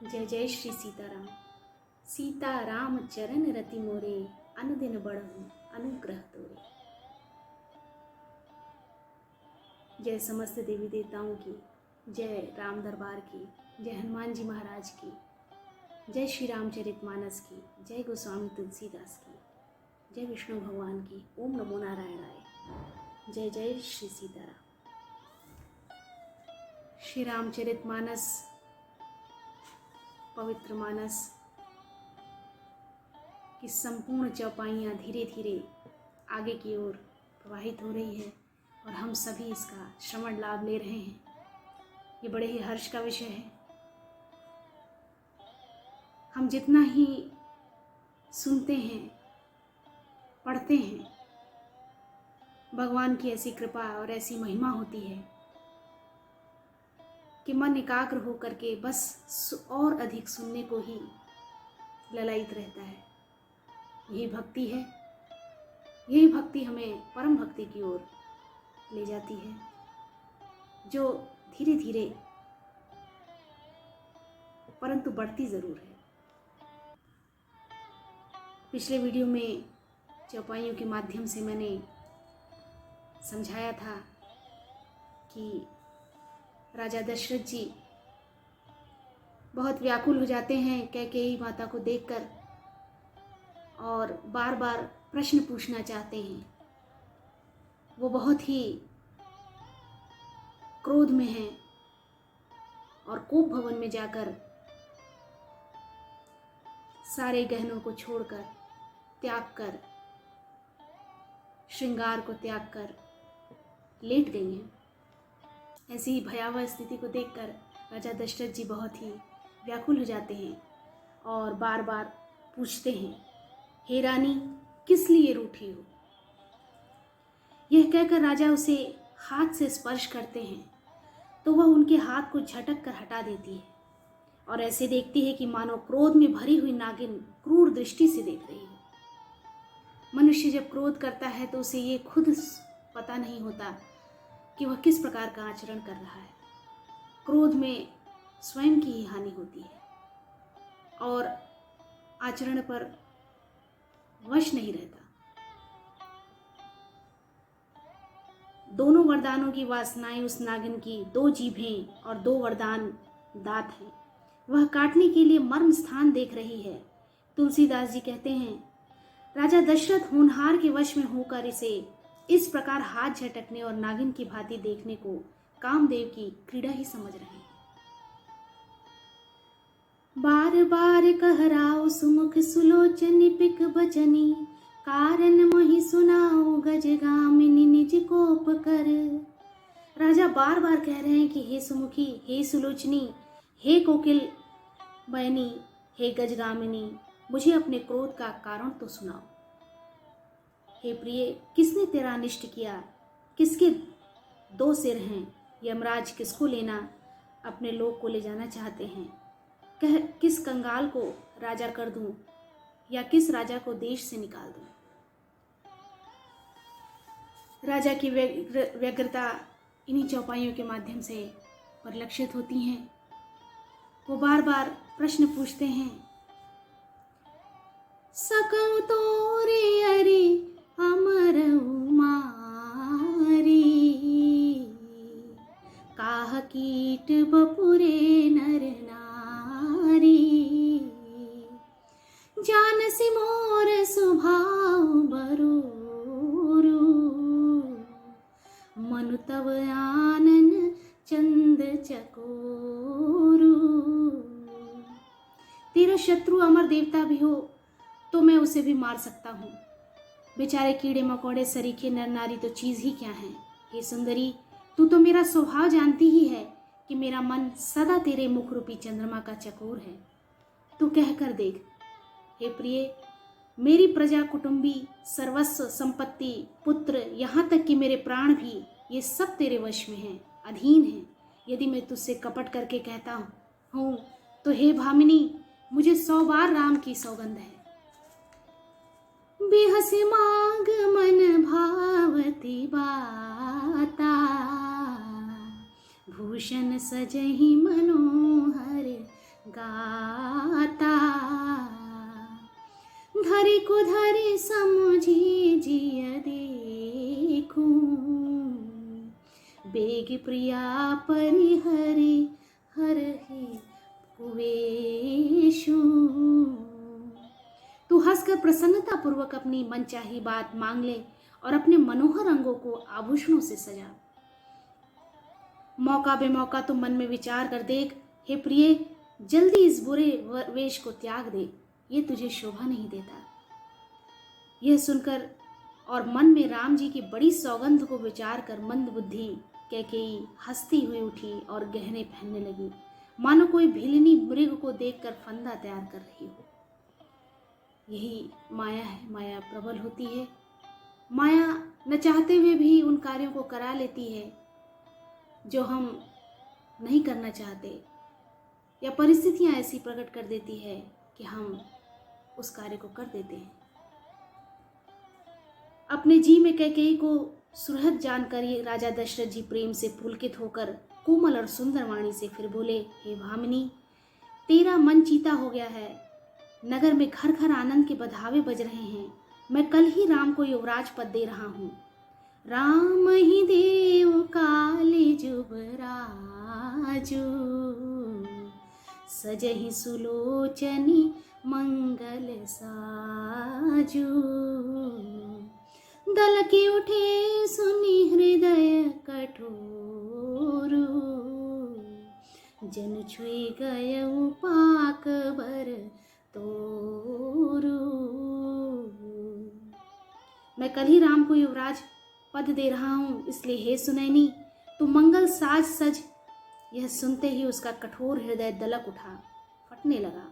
जय जय श्री सीताराम। सीताराम चरण रति मोरे, अनुदिन बढ़हु अनुग्रह तोरे। जय समस्त देवी देवताओं की, जय राम दरबार की, जय हनुमान जी महाराज की, जय श्री रामचरितमानस की, जय गोस्वामी तुलसीदास की, जय विष्णु भगवान की। ओम नमो नारायणाय। जय जय श्री सीताराम। श्री रामचरितमानस पवित्र मानस की संपूर्ण चौपाइयाँ धीरे धीरे आगे की ओर प्रवाहित हो रही है और हम सभी इसका श्रवण लाभ ले रहे हैं। ये बड़े ही हर्ष का विषय है। हम जितना ही सुनते हैं, पढ़ते हैं, भगवान की ऐसी कृपा और ऐसी महिमा होती है कि मन एकाग्र हो करके बस और अधिक सुनने को ही ललायित रहता है। यही भक्ति है। यही भक्ति हमें परम भक्ति की ओर ले जाती है, जो धीरे धीरे परंतु बढ़ती ज़रूर है। पिछले वीडियो में चौपाइयों के माध्यम से मैंने समझाया था कि राजा दशरथ जी बहुत व्याकुल हो जाते हैं कैकेयी माता को देखकर और बार बार प्रश्न पूछना चाहते हैं। वो बहुत ही क्रोध में हैं और कोप भवन में जाकर सारे गहनों को छोड़कर, त्याग कर, श्रृंगार को त्याग कर लेट गई हैं। ऐसी भयावह स्थिति को देखकर राजा दशरथ जी बहुत ही व्याकुल हो जाते हैं और बार बार पूछते हैं, हे रानी, किस लिए रूठी हो? यह कहकर राजा उसे हाथ से स्पर्श करते हैं तो वह उनके हाथ को झटक कर हटा देती है और ऐसे देखती है कि मानो क्रोध में भरी हुई नागिन क्रूर दृष्टि से देख रही है। मनुष्य जब क्रोध करता है तो उसे ये खुद पता नहीं होता कि वह किस प्रकार का आचरण कर रहा है। क्रोध में स्वयं की ही हानि होती है और आचरण पर वश नहीं रहता। दोनों वरदानों की वासनाएं उस नागिन की 2 जीभें और 2 वरदान दांत हैं। वह काटने के लिए मर्म स्थान देख रही है। तुलसीदास जी कहते हैं, राजा दशरथ होनहार के वश में होकर इसे इस प्रकार हाथ झटकने और नागिन की भांति देखने को कामदेव की क्रीड़ा ही समझ रहे हैं। बार बार कहराओ सुमुख सुलोचनी पिक बचनी, कारण मोहि सुनाओ गजगामिनी निज कोप कर। राजा बार बार कह रहे हैं कि हे सुमुखी, हे सुलोचनी, हे कोकिल बयनी, हे गजगामिनी, मुझे अपने क्रोध का कारण तो सुनाओ। हे प्रिय, किसने तेरा अनिष्ट किया? किसके 2 सिर हैं? यमराज किसको लेना अपने लोक को ले जाना चाहते हैं? किस कंगाल को राजा कर दूं या किस राजा को देश से निकाल दूं? राजा की व्यग्रता इन्हीं चौपाइयों के माध्यम से परिलक्षित होती हैं। वो बार बार प्रश्न पूछते हैं, सकऊं तोरे अरे अमर मारी, काह कीट बपुरे नर नारी, जानसी मोर स्वभाव बरोरु, मनु तव आनन चंद चकोरु। तेरा शत्रु अमर देवता भी हो तो मैं उसे भी मार सकता हूँ। बेचारे कीड़े मकोड़े सरीखे नर नारी तो चीज़ ही क्या है। हे सुंदरी, तू तो मेरा स्वभाव जानती ही है कि मेरा मन सदा तेरे मुख रूपी चंद्रमा का चकोर है। तू कह कर देख। हे प्रिय, मेरी प्रजा, कुटुंबी, सर्वस्व, संपत्ति, पुत्र, यहाँ तक कि मेरे प्राण भी, ये सब तेरे वश में हैं, अधीन हैं। यदि मैं तुझसे कपट करके कहता हूँ तो हे भामिनी, मुझे 100 बार राम की सौगंध है। बेहस मांग मन भावती बाता, भूषण सजहि मनोहर गाता। देखो धरे समझी जिय देखूं, बेग प्रिया परिहरे हरहि कुवेशु। तू हंसकर प्रसन्नता पूर्वक अपनी मनचाही बात मांग ले और अपने मनोहर अंगों को आभूषणों से सजा। मौका बेमौका तो मन में विचार कर देख, हे प्रिय, जल्दी इस बुरे वेश को त्याग दे, ये तुझे शोभा नहीं देता। यह सुनकर और मन में राम जी की बड़ी सौगंध को विचार कर मंद बुद्धि कैकेयी हंसती हुई उठी और गहने पहनने लगी, मानो कोई भिलनी मृग को देखकर फंदा तैयार कर रही हो। यही माया है, माया प्रबल होती है। माया न चाहते हुए भी उन कार्यों को करा लेती है जो हम नहीं करना चाहते, या परिस्थितियां ऐसी प्रकट कर देती है कि हम उस कार्य को कर देते हैं। अपने जी में कैकेयी को सुहृद जानकर ये राजा दशरथ जी प्रेम से पुलकित होकर कोमल और सुंदर वाणी से फिर बोले, हे भामिनी, तेरा मन चीता हो गया है। नगर में घर घर आनंद के बधावे बज रहे हैं। मैं कल ही राम को युवराज पद दे रहा हूँ। राम ही देव काले जुबराजू, सजहि सुलोचनी मंगल साजू। दल के उठे सुनी हृदय कठोरू, जन छुई गय पाक बर तोरू। मैं कल ही राम को युवराज पद दे रहा हूँ, इसलिए हे सुनैनी, तू मंगल साज सज। यह सुनते ही उसका कठोर हृदय दलक उठा, फटने लगा,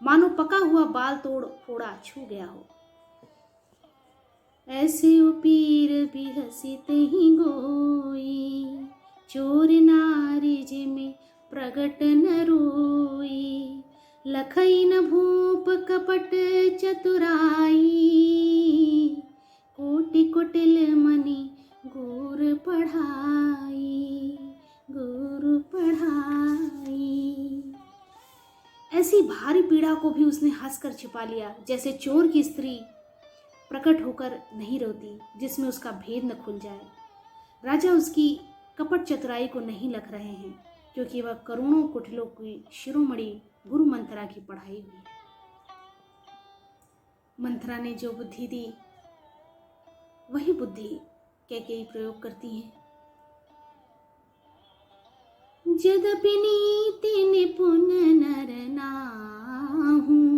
मानो पका हुआ बाल तोड़ फोड़ा छू गया हो। ऐसे उपीर भी हसीत ही गोई, चोर नारी जिमे प्रगट न रोई। लखई न भूप कपट चतुराई, कोटि कुटिल मनि गुर पढ़ाई, गुरु पढ़ाई। ऐसी भारी पीड़ा को भी उसने हंसकर छिपा लिया, जैसे चोर की स्त्री प्रकट होकर नहीं रोती, जिसमें उसका भेद न खुल जाए। राजा उसकी कपट चतुराई को नहीं लख रहे हैं, क्योंकि वह करोड़ों कुटिलों की शिरोमणि गुरु मंथरा की पढ़ाई हुई है। मंथरा ने जो बुद्धि दी, वही बुद्धि कैकेयी प्रयोग करती है। यद्यपि नीति निपुण नर नाहूं,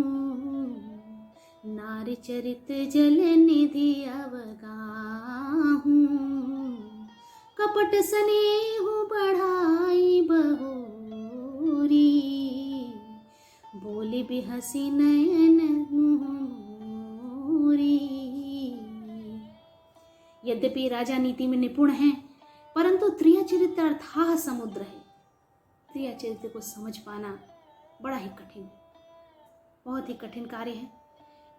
नारी चरित जल निधि अवगाहूं। कपट स्नेहु बढ़ाई बहोरी, बोली बिहसी नयन मुँह मोरी। यद्यपि राजा नीति में निपुण हैं, परंतु त्रिया चरित्र अर्थाह समुद्र है। त्रिया चरित्र को समझ पाना बड़ा ही कठिन है, बहुत ही कठिन कार्य है।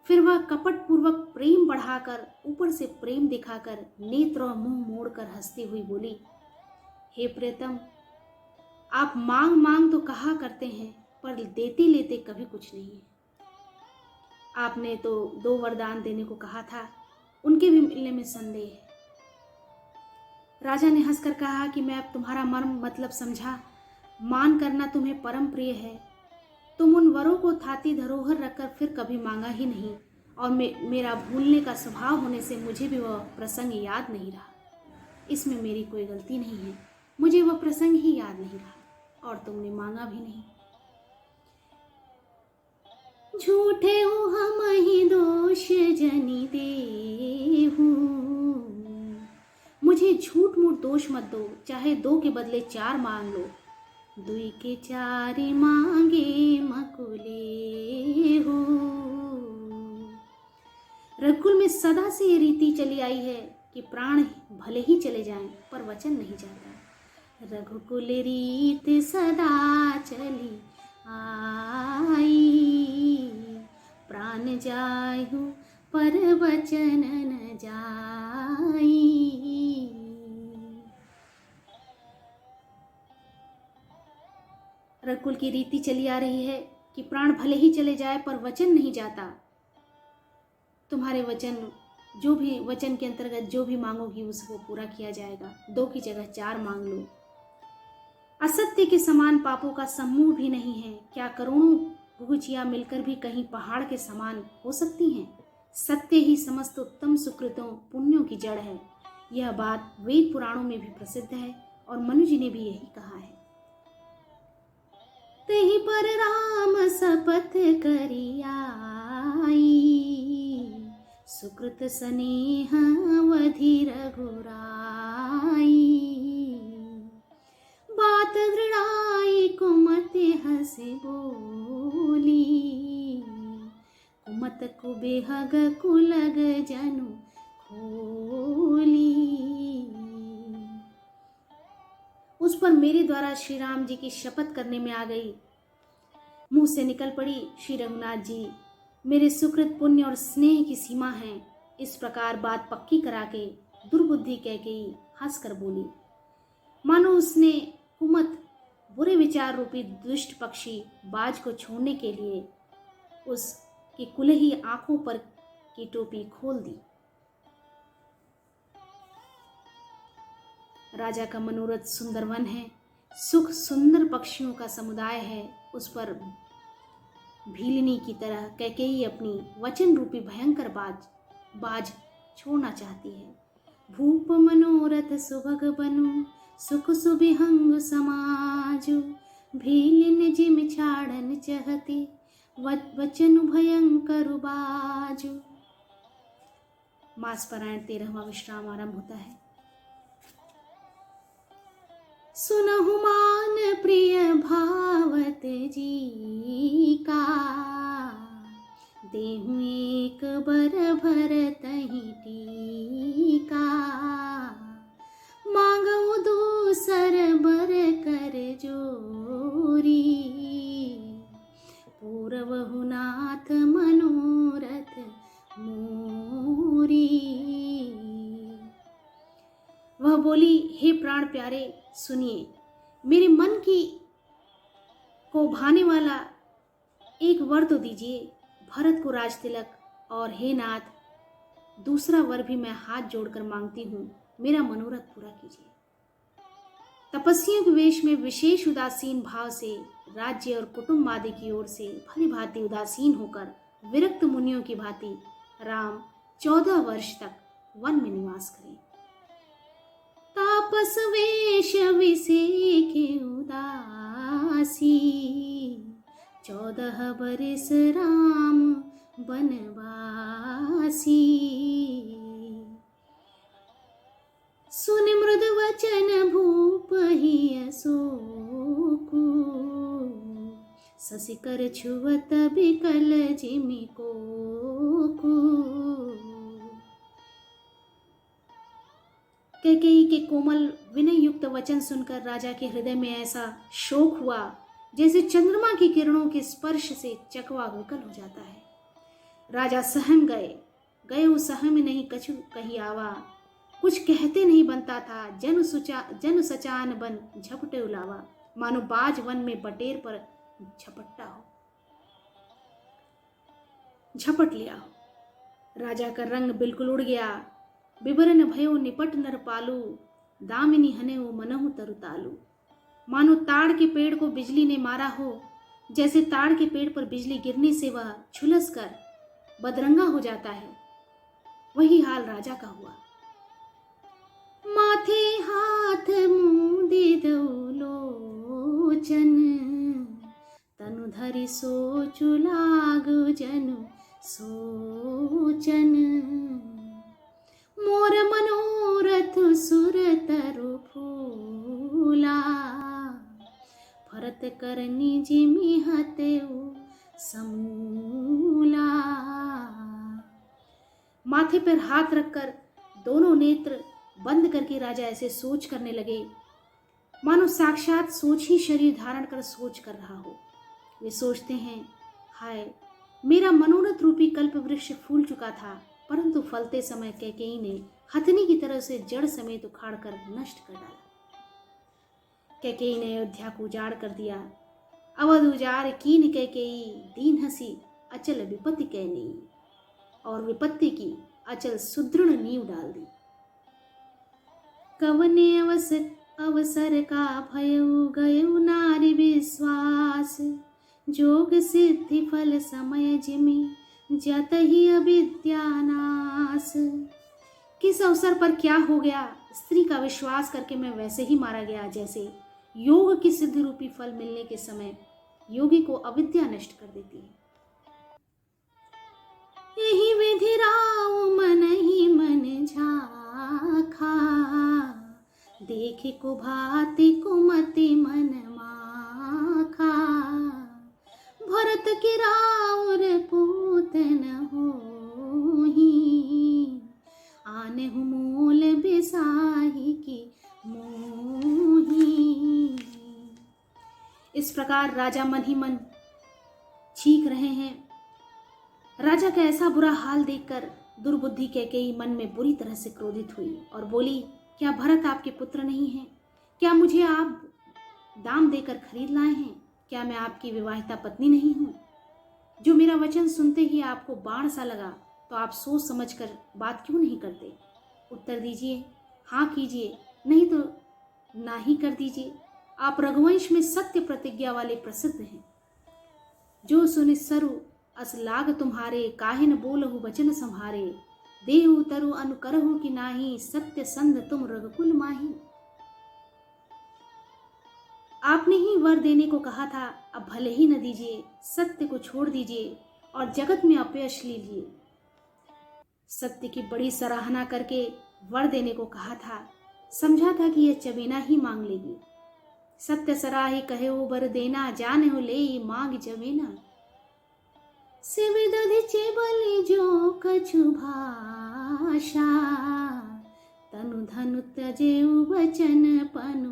फिर वह कपट पूर्वक प्रेम बढ़ाकर, ऊपर से प्रेम दिखाकर, नेत्र और मुंह मोड़कर हंसती हुई बोली, हे प्रियतम, आप मांग मांग तो कहा करते हैं, पर देते लेते कभी कुछ नहीं है। आपने तो 2 वरदान देने को कहा था, उनके भी मिलने में संदेह है। राजा ने हंसकर कहा कि मैं अब तुम्हारा मर्म मतलब समझा। मान करना तुम्हें परम प्रिय है। तुम उन वरों को थाती धरोहर रखकर फिर कभी मांगा ही नहीं, और मेरा भूलने का स्वभाव होने से मुझे भी वह प्रसंग याद नहीं रहा। इसमें मेरी कोई गलती नहीं है, मुझे वह प्रसंग ही याद नहीं रहा, और तुमने मांगा भी नहीं। झूठे हो हम ही दोष जनी देहू, मुझे झूठ मूठ दोष मत दो, चाहे 2 के बदले 4 मांग लो। 2 के 4 मांगे मकुले हो। रघुकुल में सदा से ये रीति चली आई है कि प्राण भले ही चले जाएं, पर वचन नहीं जाता। रघुकुल रीत सदा चली आई, प्राण जायु पर वचन न जाई। रघुकुल की रीति चली आ रही है कि प्राण भले ही चले जाए पर वचन नहीं जाता। तुम्हारे वचन, जो भी वचन के अंतर्गत जो भी मांगोगी उसको पूरा किया जाएगा। 2 की जगह 4 मांग लो। असत्य के समान पापों का समूह भी नहीं है। क्या करोड़ों गुगुचियां मिलकर भी कहीं पहाड़ के समान हो सकती हैं? सत्य ही समस्त उत्तम सुकृतों पुण्यों की जड़ है। यह बात वेद पुराणों में भी प्रसिद्ध है और मनु जी ने भी यही कहा है। तही पर राम शपथ करियाई, सुकृत स्नेह अवधि रघुराई। बात दृढ़ाई कुमति हंसी बोली, कुमत कुबेहग कुलग जनु खोली। उस पर मेरे द्वारा श्री राम जी की शपथ करने में आ गई। मुंह से निकल पड़ी, श्री रघुनाथ जी मेरे सुकृत पुण्य और स्नेह की सीमा है। इस प्रकार बात पक्की करा के दुर्बुद्धि कैकेयी हंस कर बोली, मानो उसने कुमत बुरे विचार रूपी दुष्ट पक्षी बाज को छोड़ने के लिए उसकी कुलही आंखों पर की टोपी खोल दी। राजा का मनोरथ सुंदर वन है, सुख सुंदर पक्षियों का समुदाय है। उस पर भीलिनी की तरह कैकेयी अपनी वचन रूपी भयंकर बाज छोड़ना चाहती है। भूप मनोरथ सुभग बनु, सुख सुबिहंग समाजु। भीलिन जिम छाड़न चहते, वचन भयंकर बाजु। मास पारायण 13वां विश्राम आरंभ होता है। सुनहु मान प्रिय भावत जी का, देहु एक बर भरतहि टीका। मांगऊ दूसर बर कर जोरी, पूरवहु नाथ मनोरथ मोरी। वह बोली, हे प्राण प्यारे सुनिए, मेरे मन को भाने वाला एक वर तो दीजिए। भरत को राज तिलक, और हे नाथ दूसरा वर भी मैं हाथ जोड़कर मांगती हूँ, मेरा मनोरथ पूरा कीजिए। तपस्वियों के वेश में विशेष उदासीन भाव से राज्य और कुटुंब आदि की ओर से भली भांति उदासीन होकर विरक्त मुनियों की भांति राम 14 वर्ष तक वन में निवास करें। तापस वेश विसेके उदासी, 14 बरस राम बनवासी। सुन मृद वचन भूप ही अशोकु, ससिकर छुवत बिकल जिमि कोकु। कैकेयी के कोमल विनय युक्त वचन सुनकर राजा के हृदय में ऐसा शोक हुआ जैसे चंद्रमा की किरणों के स्पर्श से चकवा विकल हो जाता है। राजा सहम गए उस सहम में नहीं कछु कही आवा। कुछ कहते नहीं बनता था, जन सचान बन झपटे उलावा। मानो बाज वन में बटेर पर झपट्टा हो, झपट लिया हो। राजा का रंग बिल्कुल उड़ गया। बिबरन भयो निपट नर पालू, दामिनी हने वो मनहु तरुतालू। मानो ताड़ के पेड़ को बिजली ने मारा हो। जैसे ताड़ के पेड़ पर बिजली गिरने से वह झुलस कर बदरंगा हो जाता है, वही हाल राजा का हुआ। माथे हाथ मुंदे दो लोचन, तनु धरि सोचु लागु जनु सोचन। मोर मनोरथ सुर तरु फूला, भरत करनी जिमि हतेउ समूला। माथे पर हाथ रखकर दोनों नेत्र बंद करके राजा ऐसे सोच करने लगे मानो साक्षात सोच ही शरीर धारण कर सोच कर रहा हो। वे सोचते हैं, हाय मेरा मनोरथ रूपी कल्प वृक्ष फूल चुका था, परंतु फलते समय कैकेयी ने हथनी की तरह से जड़ समेत उखाड़ कर नष्ट कर डाला। कैकेयी ने अयोध्या को उजाड़ कर दिया। अवध उजाड़ कीन कैकेयी, दीन हसी अचल विपत्ति कहनी। और विपत्ति की अचल सुदृढ़ नींव डाल दी। कवने अवसर का भयउ गयउ नारी विश्वास, जोग सिद्धि फल समय जिमि जतहि अविद्यानाश। किस अवसर पर क्या हो गया, स्त्री का विश्वास करके मैं वैसे ही मारा गया जैसे योग की सिद्धि रूपी फल मिलने के समय योगी को अविद्या नष्ट कर देती है। यही विधि राव मन ही मन झाखा, देखे को भाति कुमति मन माखा। भरत की राउर पूत न होही, आनहु मूल बेसाही की मोही। इस प्रकार राजा मन ही मन चीख रहे हैं। राजा का ऐसा बुरा हाल देखकर दुर्बुद्धि कैकेयी मन में बुरी तरह से क्रोधित हुई और बोली, क्या भरत आपके पुत्र नहीं हैं? क्या मुझे आप दाम देकर खरीद लाए हैं? क्या मैं आपकी विवाहिता पत्नी नहीं हूँ? जो मेरा वचन सुनते ही आपको बाण सा लगा, तो आप सोच समझकर बात क्यों नहीं करते? उत्तर दीजिए, हाँ कीजिए, नहीं तो ना ही कर दीजिए। आप रघुवंश में सत्य प्रतिज्ञा वाले प्रसिद्ध हैं। जो सुनिसरु अस लाग तुम्हारे, काहे न बोलहु वचन संहारे। देहु तरु अनुकरहु कि नाही, सत्य संध तुम रघुकुल माही। आपने ही वर देने को कहा था, अब भले ही न दीजिए, सत्य को छोड़ दीजिए और जगत में अपयश लीजिए। सत्य की बड़ी सराहना करके वर देने को कहा था, समझा था कि यह चबेना ही मांग लेगी। सत्य सराही कहे हो वर देना, जाने हो ले मांग जवेना। सिविदधि चेबली जो कछु भाषा, तनु धनु त्यजेउ वचन पनु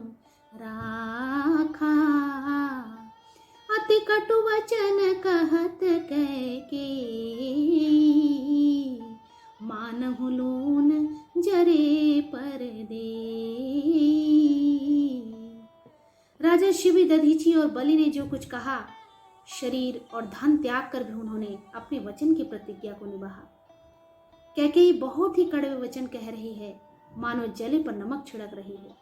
राखा। अति कटु वचन कहत कैकेयी, मानहु लोन जरे पर देई। राजा शिवी, दधीची और बलि ने जो कुछ कहा, शरीर और धन त्याग कर भी उन्होंने अपने वचन की प्रतिज्ञा को निभाया। कैकेयी बहुत ही कड़वे वचन कह रही है, मानो जले पर नमक छिड़क रही है।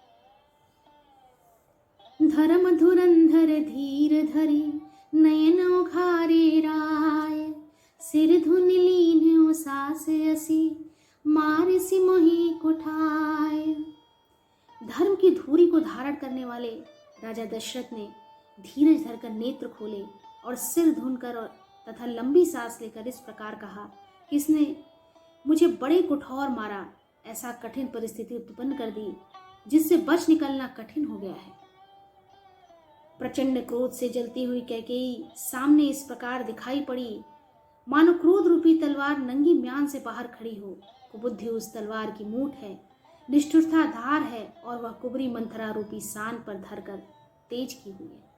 धर्म धुरंधर धीर धरी, नयन उघारे राय। सिर धुन लीन सास असी, मार सी मोही कुठाय। धर्म की धूरी को धारण करने वाले राजा दशरथ ने धीरज धरकर नेत्र खोले और सिर धुनकर और तथा लंबी सांस लेकर इस प्रकार कहा कि इसने मुझे बड़े कुठौर मारा, ऐसा कठिन परिस्थिति उत्पन्न कर दी जिससे बच निकलना कठिन हो गया है। प्रचंड क्रोध से जलती हुई कैकेयी सामने इस प्रकार दिखाई पड़ी, मानो क्रोध रूपी तलवार नंगी म्यान से बाहर खड़ी हो। कुबुद्धि उस तलवार की मूठ है, निष्ठुरता धार है और वह कुबरी मंथरा रूपी सान पर धरकर तेज की हुई है।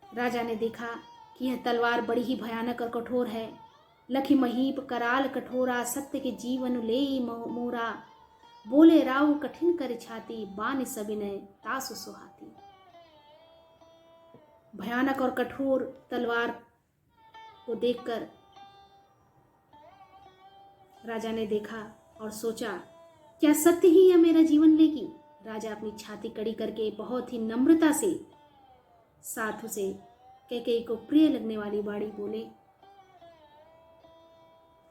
राजा ने देखा कि यह तलवार बड़ी ही भयानक और कठोर है। लखी महीप कराल कठोरा, सत्य के जीवन ले मोरा। बोले राव कठिन कर छाती, बान सविनय तासु सुहाती। भयानक और कठोर तलवार को देखकर राजा ने देखा और सोचा, क्या सत्य ही यह मेरा जीवन लेगी? राजा अपनी छाती कड़ी करके बहुत ही नम्रता से साधु से कैकेयी को प्रिय लगने वाली बाणी बोले,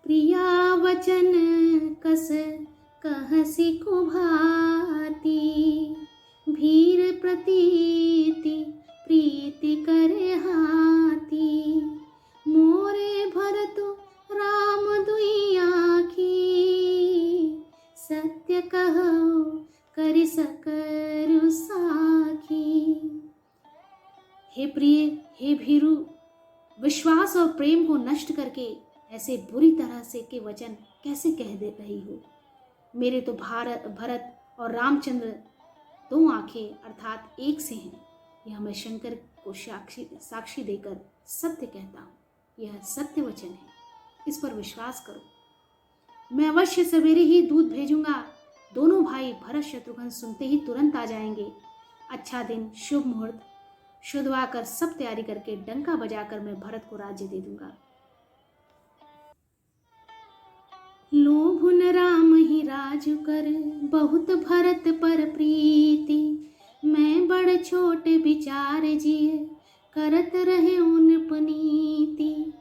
प्रिया वचन कस कहसी को भाती। भीर प्रतीति प्रीति करे हाथी। मोरे भरतु राम दुई आखी। सत्य कहो करि सकरु साखी। हे प्रिय, हे भीरु, विश्वास और प्रेम को नष्ट करके ऐसे बुरी तरह से के वचन कैसे कह दे रही हो? मेरे तो भरत और रामचंद्र दो आंखें अर्थात एक से हैं। यह मैं शंकर को साक्षी देकर सत्य कहता हूँ। यह सत्य वचन है, इस पर विश्वास करो। मैं अवश्य सवेरे ही दूध भेजूंगा। दोनों भाई भरत शत्रुघ्न सुनते ही तुरंत आ जाएंगे। अच्छा दिन, शुभ मुहूर्त शुद्धवा कर सब तैयारी करके डंका बजाकर मैं भरत को राज्य दे दूंगा। लोभ न राम ही राज कर, बहुत भरत पर प्रीति। मैं बड़ छोट विचार जिए, करत रहे उन पुनीति।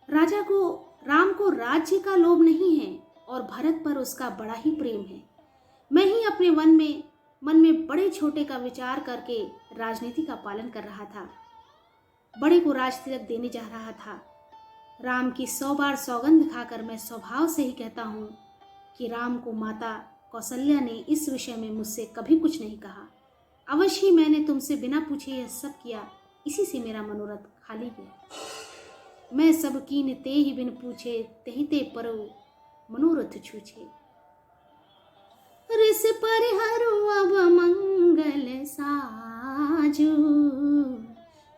राजा को, राम को राज्य का लोभ नहीं है और भरत पर उसका बड़ा ही प्रेम है। मैं ही अपने मन में बड़े छोटे का विचार करके राजनीति का पालन कर रहा था, बड़े को राज तिलक देने जा रहा था। राम की 100 बार सौगंध खाकर मैं स्वभाव से ही कहता हूँ कि राम को माता कौशल्या ने इस विषय में मुझसे कभी कुछ नहीं कहा। अवश्य ही मैंने तुमसे बिना पूछे यह सब किया, इसी से मेरा मनोरथ खाली गया। मैं सब कीन ते ही बिन पूछे, तेहि ते परो मनोरथ छूछे। रिस परिहरु अब मंगल साजू,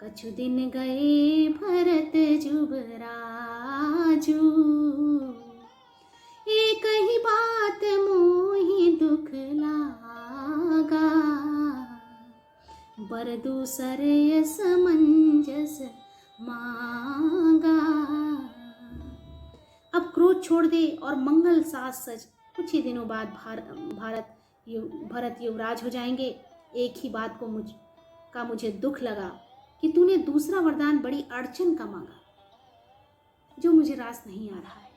कछु दिन गए भरत जुबराजू। एक ही बात मोहि दुख लागा, बर दूसर समंजस मांगा। अब क्रोध छोड़ दे और मंगल साज सज। कुछ ही दिनों बाद भरत युवराज हो जाएंगे। एक ही बात को मुझे दुख लगा कि तूने दूसरा वरदान बड़ी अड़चन का मांगा, जो मुझे रास नहीं आ रहा है।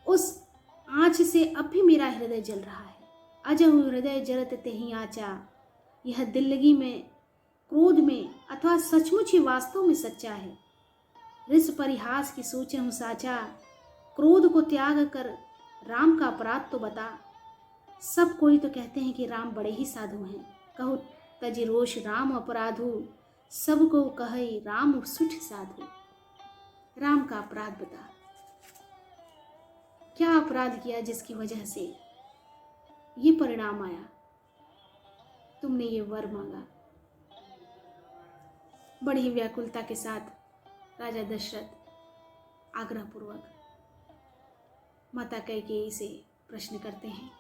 उस आँच से अब भी मेरा हृदय जल रहा है। अजहु हृदय जरत तेहि आचा। यह दिल्लगी में, क्रोध में अथवा सचमुच ही वास्तव में सच्चा है। रिस परिहास की सोचहु साचा, क्रोध को त्याग कर राम का अपराध तो बता। सब कोई तो कहते हैं कि राम बड़े ही साधु हैं। कहु तज रोष राम अपराधु, सबको कहे राम सुठ साधु। राम का अपराध बता, क्या अपराध किया जिसकी वजह से ये परिणाम आया? तुमने ये वर मांगा। बड़ी ही व्याकुलता के साथ राजा दशरथ आग्रहपूर्वक माता कैकेयी से प्रश्न करते हैं।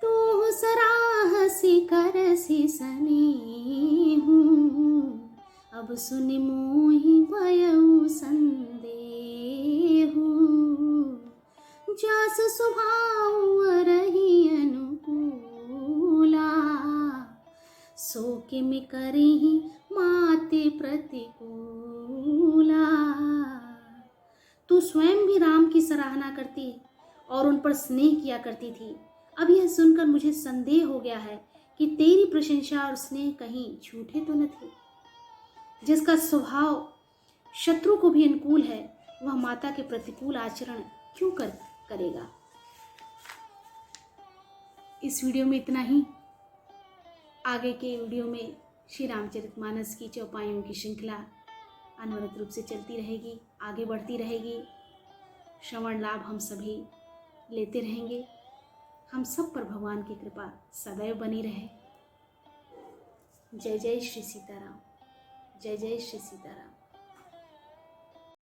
तू सराहसी करसी सनेहु, अब सुनि मोहि भयउ संदेहु। जास स्वभाव रही अनुकूला, सो किमि करहि माते प्रतिकूला। तू स्वयं भी राम की सराहना करती और उन पर स्नेह किया करती थी। अब यह सुनकर मुझे संदेह हो गया है कि तेरी प्रशंसा और स्नेह कहीं झूठे तो न थे। जिसका स्वभाव शत्रु को भी अनुकूल है, वह माता के प्रतिकूल आचरण क्यों करेगा? इस वीडियो में इतना ही। आगे के वीडियो में श्री रामचरितमानस की चौपाइयों की श्रृंखला अनवरत रूप से चलती रहेगी, आगे बढ़ती रहेगी। श्रवण लाभ हम सभी लेते रहेंगे। हम सब पर भगवान की कृपा सदैव बनी रहे। जय जय श्री सीताराम। जय जय श्री सीताराम।